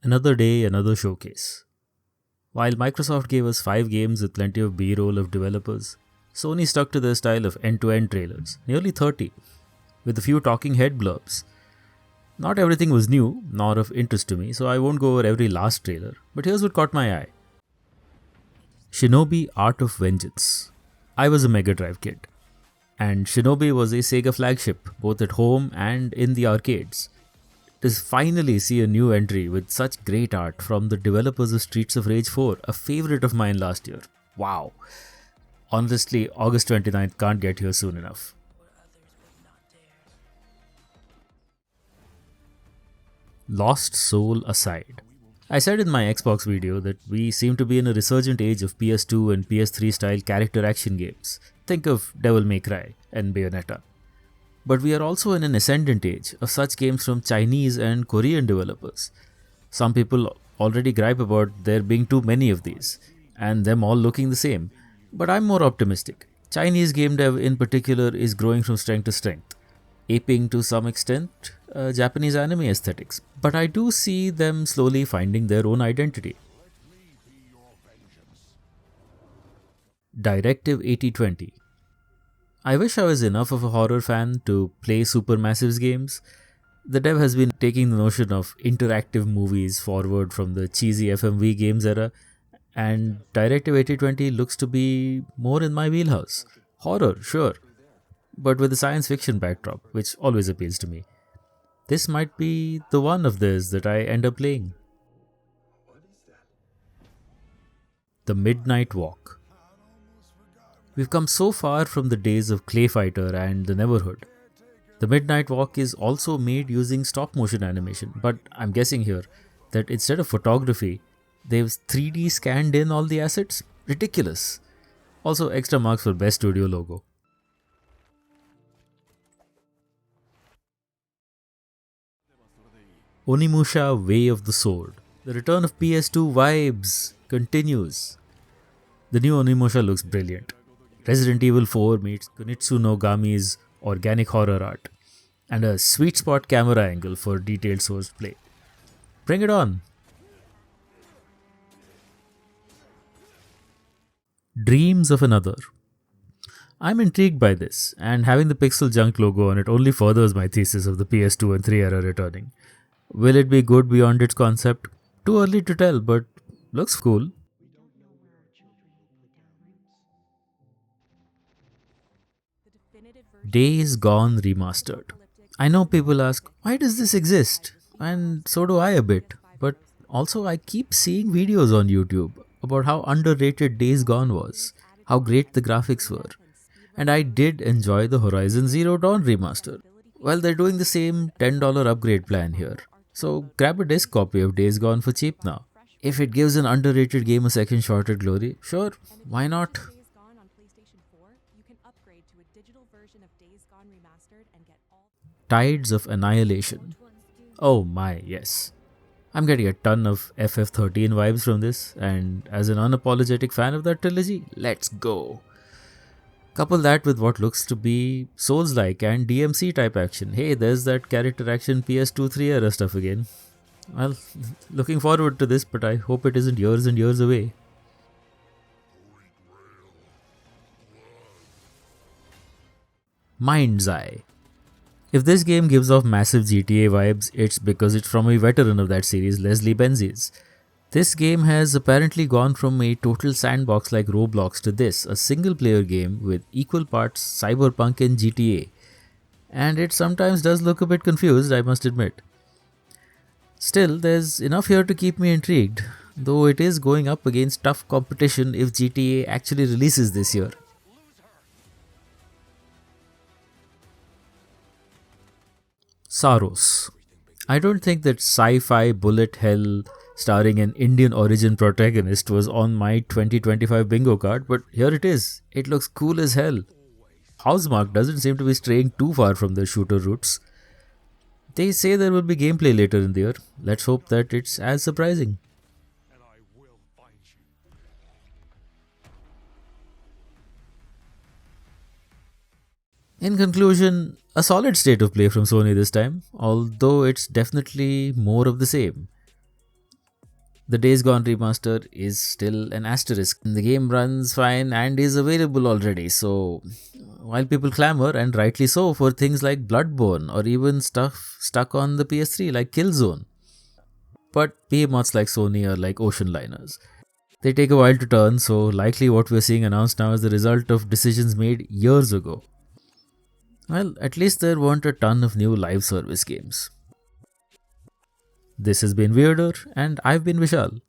Another day, another showcase. While Microsoft gave us 5 games with plenty of B roll of developers, Sony stuck to their style of end to end trailers, nearly 30, with a few talking head blurbs. Not everything was new, nor of interest to me, so I won't go over every last trailer, but here's what caught my eye: Shinobi Art of Vengeance. I was a Mega Drive kid, and Shinobi was a Sega flagship, both at home and in the arcades. To finally see a new entry with such great art from the developers of Streets of Rage 4, a favorite of mine last year. Wow. Honestly, August 29th can't get here soon enough. Lost Soul aside, I said in my Xbox video that we seem to be in a resurgent age of PS2 and PS3 style character action games. Think of Devil May Cry and Bayonetta. But we are also in an ascendant age of such games from Chinese and Korean developers. Some people already gripe about there being too many of these, and them all looking the same. But I'm more optimistic. Chinese game dev in particular is growing from strength to strength, aping to some extent Japanese anime aesthetics. But I do see them slowly finding their own identity. Directive 8020. I wish I was enough of a horror fan to play Supermassive's games. The dev has been taking the notion of interactive movies forward from the cheesy FMV games era, and Directive 8020 looks to be more in my wheelhouse. Horror, sure, but with a science fiction backdrop, which always appeals to me. This might be the one of theirs that I end up playing. The Midnight Walk. We've come so far from the days of Clay Fighter and the Neverhood. The Midnight Walk is also made using stop motion animation, but I'm guessing here that instead of photography, they've 3D scanned in all the assets? Ridiculous. Also, extra marks for Best Studio logo. Onimusha Way of the Sword. The return of PS2 vibes continues. The new Onimusha looks brilliant. Resident Evil 4 meets Kunitsu no Gami's organic horror art, and a sweet spot camera angle for detailed source play. Bring it on! Dreams of Another. I'm intrigued by this, and having the Pixel Junk logo on it only furthers my thesis of the PS2 and 3 era returning. Will it be good beyond its concept? Too early to tell, but looks cool. Days Gone Remastered. I know people ask, why does this exist? And so do I a bit. But also, I keep seeing videos on YouTube about how underrated Days Gone was, how great the graphics were. And I did enjoy the Horizon Zero Dawn remaster. Well, they're doing the same $10 upgrade plan here. So grab a disc copy of Days Gone for cheap now. If it gives an underrated game a second shot at glory, sure, why not? Tides of Annihilation. Oh my, yes. I'm getting a ton of FF13 vibes from this, and as an unapologetic fan of that trilogy, let's go. Couple that with what looks to be Souls like and DMC type action. Hey, there's that character action PS2 3 era stuff again. Well, looking forward to this, but I hope it isn't years and years away. Mind's Eye. If this game gives off massive GTA vibes, it's because it's from a veteran of that series, Leslie Benzies. This game has apparently gone from a total sandbox like Roblox to this, a single player game with equal parts cyberpunk and GTA. And it sometimes does look a bit confused, I must admit. Still, there's enough here to keep me intrigued, though it is going up against tough competition if GTA actually releases this year. Saros. I don't think that sci-fi bullet hell starring an Indian origin protagonist was on my 2025 bingo card, but here it is. It looks cool as hell. Housemarque doesn't seem to be straying too far from their shooter roots. They say there will be gameplay later in the year. Let's hope that it's as surprising. In conclusion, a solid state of play from Sony this time, although it's definitely more of the same. The Days Gone remaster is still an asterisk. The game runs fine and is available already, so while people clamor, and rightly so, for things like Bloodborne or even stuff stuck on the PS3 like Killzone. But behemoths like Sony are like ocean liners. They take a while to turn, so likely what we're seeing announced now is the result of decisions made years ago. Well, at least there weren't a ton of new live service games. This has been Weirder, and I've been Vishal.